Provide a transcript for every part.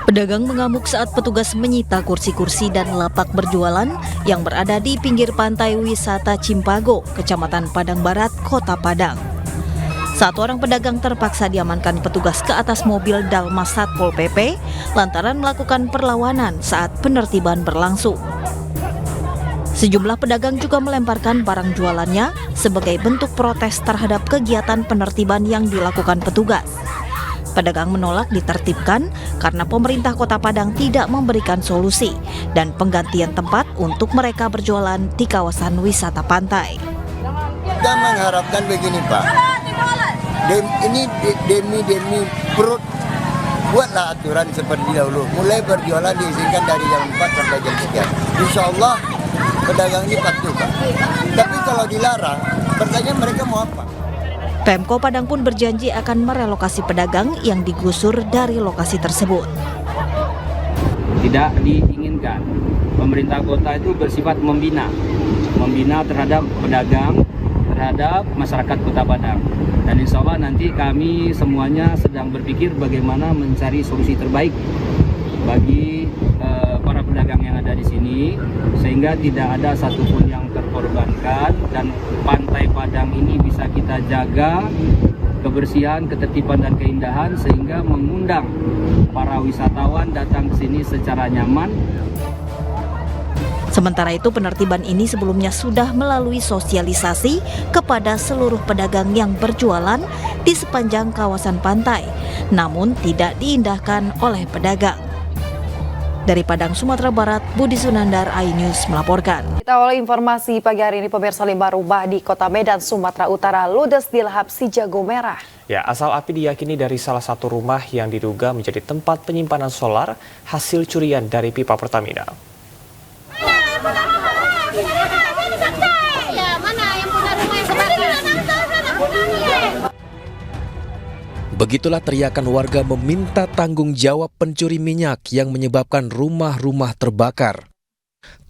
Pedagang mengamuk saat petugas menyita kursi-kursi dan lapak berjualan yang berada di pinggir pantai wisata Cimpago, Kecamatan Padang Barat, Kota Padang. Satu orang pedagang terpaksa diamankan petugas ke atas mobil Dalmas Satpol PP lantaran melakukan perlawanan saat penertiban berlangsung. Sejumlah pedagang juga melemparkan barang jualannya sebagai bentuk protes terhadap kegiatan penertiban yang dilakukan petugas. Pedagang menolak ditertibkan karena pemerintah Kota Padang tidak memberikan solusi dan penggantian tempat untuk mereka berjualan di kawasan wisata pantai. Kita mengharapkan begini Pak, ini demi perut, buatlah aturan seperti dahulu. Mulai berjualan diizinkan dari jam 4 sampai jam 3. Insya Allah pedagang ini patuh Pak. Tapi kalau dilarang, pertanyaan mereka mau apa? Pemko Padang pun berjanji akan merelokasi pedagang yang digusur dari lokasi tersebut. Tidak diinginkan. Pemerintah kota itu bersifat membina terhadap pedagang, terhadap masyarakat Kota Padang. Dan insya Allah nanti kami semuanya sedang berpikir bagaimana mencari solusi terbaik bagi para pedagang yang ada di sini, sehingga tidak ada satupun yang terkorbankan dan pantai Padang ini bisa kita jaga kebersihan, ketertiban dan keindahan sehingga mengundang para wisatawan datang ke sini secara nyaman. Sementara itu penertiban ini sebelumnya sudah melalui sosialisasi kepada seluruh pedagang yang berjualan di sepanjang kawasan pantai, namun tidak diindahkan oleh pedagang. Dari Padang, Sumatera Barat, Budi Sunandar, iNews melaporkan. Kita awali informasi pagi hari ini, pemirsa, limbah rumah di Kota Medan, Sumatera Utara ludes dilahap si jago merah. Ya, asal api diyakini dari salah satu rumah yang diduga menjadi tempat penyimpanan solar hasil curian dari pipa Pertamina. Begitulah teriakan warga meminta tanggung jawab pencuri minyak yang menyebabkan rumah-rumah terbakar.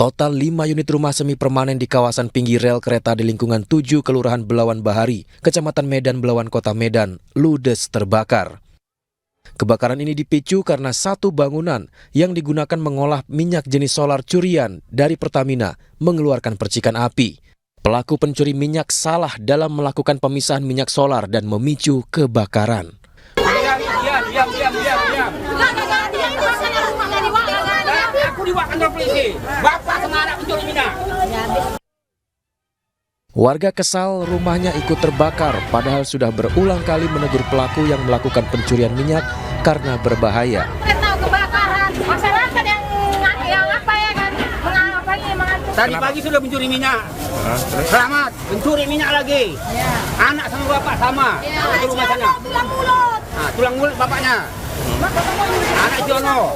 Total 5 unit rumah semi permanen di kawasan pinggir rel kereta di lingkungan 7 Kelurahan Belawan Bahari, Kecamatan Medan Belawan, Kota Medan, ludes terbakar. Kebakaran ini dipicu karena satu bangunan yang digunakan mengolah minyak jenis solar curian dari Pertamina mengeluarkan percikan api. Pelaku pencuri minyak salah dalam melakukan pemisahan minyak solar dan memicu kebakaran. Warga kesal rumahnya ikut terbakar, padahal sudah berulang kali menegur pelaku yang melakukan pencurian minyak karena berbahaya. Tadi pagi sudah mencuri minyak. Selamat, mencuri minyak lagi. Anak sama bapak sama. Ke rumah sana. Tulang mulut bapaknya. Anak Jono.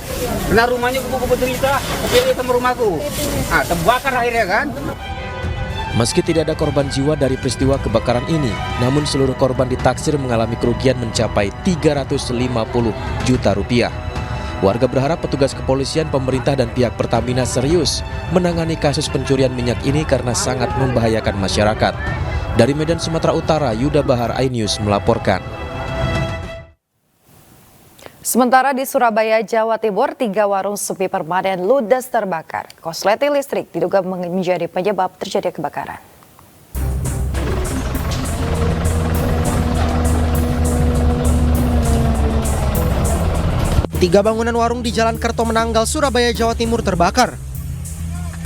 Benar rumahnya kupu-kupu cerita, kepilih sama rumahku. Terbakar akhirnya kan. Meski tidak ada korban jiwa dari peristiwa kebakaran ini, namun seluruh korban ditaksir mengalami kerugian mencapai 350 juta rupiah. Warga berharap petugas kepolisian, pemerintah, dan pihak Pertamina serius menangani kasus pencurian minyak ini karena sangat membahayakan masyarakat. Dari Medan, Sumatera Utara, Yuda Bahar, iNews melaporkan. Sementara di Surabaya, Jawa Timur, 3 warung semi permanen ludes terbakar. Korsleting listrik diduga menjadi penyebab terjadi kebakaran. Tiga bangunan warung di Jalan Kertomenanggal, Surabaya, Jawa Timur terbakar.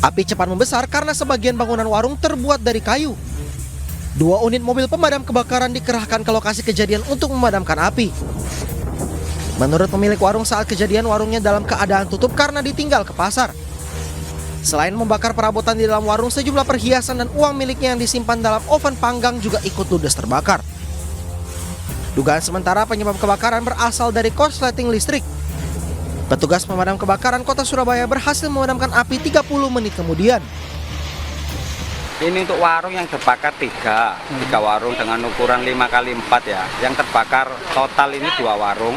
Api cepat membesar karena sebagian bangunan warung terbuat dari kayu. 2 unit mobil pemadam kebakaran dikerahkan ke lokasi kejadian untuk memadamkan api. Menurut pemilik warung, saat kejadian warungnya dalam keadaan tutup karena ditinggal ke pasar. Selain membakar perabotan di dalam warung, sejumlah perhiasan dan uang miliknya yang disimpan dalam oven panggang juga ikut ludes terbakar. Dugaan sementara penyebab kebakaran berasal dari korsleting listrik. Petugas pemadam kebakaran Kota Surabaya berhasil memadamkan api 30 menit kemudian. Ini untuk warung yang terbakar 3 warung dengan ukuran 5x4 ya. Yang terbakar total ini 2 warung.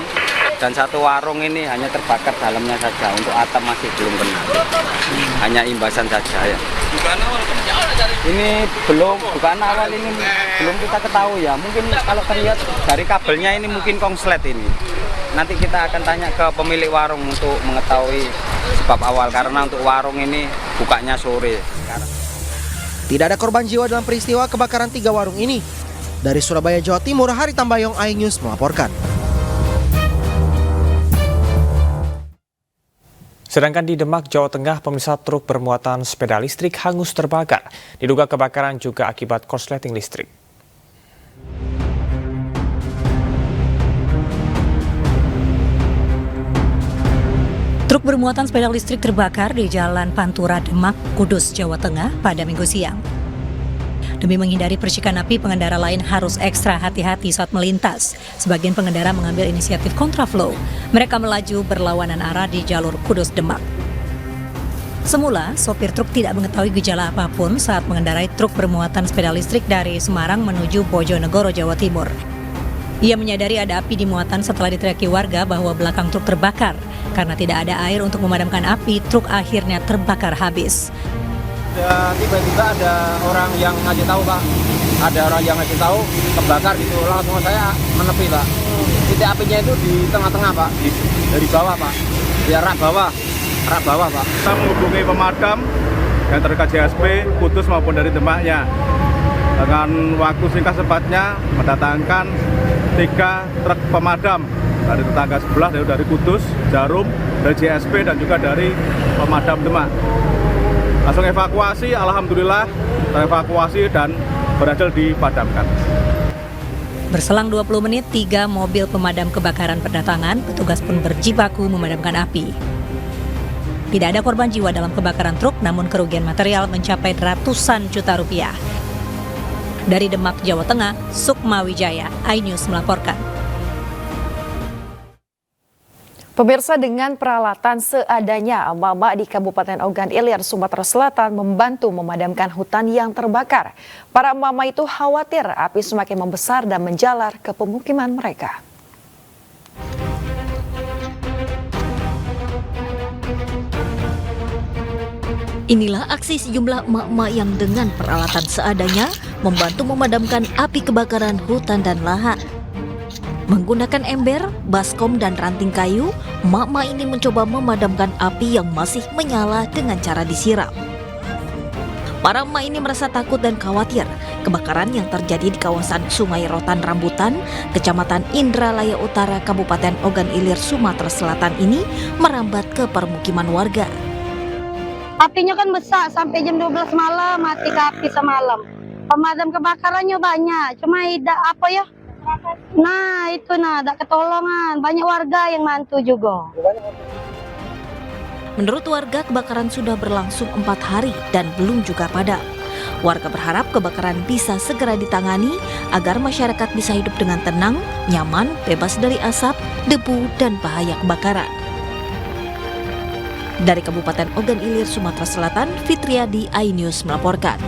dan satu warung ini hanya terbakar dalamnya saja, untuk atap masih belum kena, hanya imbasan saja ya. Ini bukaan awal ini belum kita ketahui ya, mungkin kalau terlihat dari kabelnya ini mungkin konslet ini. Nanti kita akan tanya ke pemilik warung untuk mengetahui sebab awal, karena untuk warung ini bukanya sore. Tidak ada korban jiwa dalam peristiwa kebakaran 3 warung ini. Dari Surabaya, Jawa Timur, Hari Tambayong, iNews melaporkan. Sedangkan di Demak, Jawa Tengah, pemirsa, truk bermuatan sepeda listrik hangus terbakar. Diduga kebakaran juga akibat korsleting listrik. Truk bermuatan sepeda listrik terbakar di Jalan Pantura, Demak, Kudus, Jawa Tengah pada Minggu siang. Demi menghindari percikan api, pengendara lain harus ekstra hati-hati saat melintas. Sebagian pengendara mengambil inisiatif kontraflow. Mereka melaju berlawanan arah di jalur Kudus, Demak. Semula, sopir truk tidak mengetahui gejala apapun saat mengendarai truk bermuatan sepeda listrik dari Semarang menuju Bojonegoro, Jawa Timur. Ia menyadari ada api di muatan setelah diteriaki warga bahwa belakang truk terbakar. Karena tidak ada air untuk memadamkan api, truk akhirnya terbakar habis. Tiba-tiba ada orang yang ngasih tahu, Pak. Ada orang yang ngasih tahu kebakar gitu. Langsung saya menepi, Pak. Titik apinya itu di tengah-tengah, Pak. Dari bawah, Pak. Di arah bawah, Pak. Kita menghubungi pemadam yang terdekat JSP, Kudus maupun dari Demaknya. Dengan waktu singkat sepatnya mendatangkan 3 truk pemadam dari tetangga sebelah, dari Kudus, Jarum, dari JSP dan juga dari pemadam Demak. Langsung evakuasi, alhamdulillah terevakuasi dan berhasil dipadamkan. Berselang 20 menit, 3 mobil pemadam kebakaran berdatangan, petugas pun berjibaku memadamkan api. Tidak ada korban jiwa dalam kebakaran truk, namun kerugian material mencapai ratusan juta rupiah. Dari Demak, Jawa Tengah, Sukma Wijaya, iNews melaporkan. Pemirsa, dengan peralatan seadanya, emak-emak di Kabupaten Ogan Ilir, Sumatera Selatan membantu memadamkan hutan yang terbakar. Para emak-emak itu khawatir api semakin membesar dan menjalar ke pemukiman mereka. Inilah aksi sejumlah emak-emak yang dengan peralatan seadanya membantu memadamkan api kebakaran hutan dan lahan. Menggunakan ember, baskom, dan ranting kayu, emak-emak ini mencoba memadamkan api yang masih menyala dengan cara disiram. Para emak ini merasa takut dan khawatir kebakaran yang terjadi di kawasan Sungai Rotan Rambutan, Kecamatan Indralaya Utara, Kabupaten Ogan Ilir, Sumatera Selatan ini merambat ke permukiman warga. Apinya kan besar, sampai jam 12 malam mati ke api semalam. Pemadam kebakarannya banyak, cuma ada ketolongan, banyak warga yang mantu juga. Menurut warga, kebakaran sudah berlangsung 4 hari dan belum juga padam. Warga berharap kebakaran bisa segera ditangani agar masyarakat bisa hidup dengan tenang, nyaman, bebas dari asap, debu, dan bahaya kebakaran. Dari Kabupaten Ogan Ilir, Sumatera Selatan, Fitriadi, iNews melaporkan.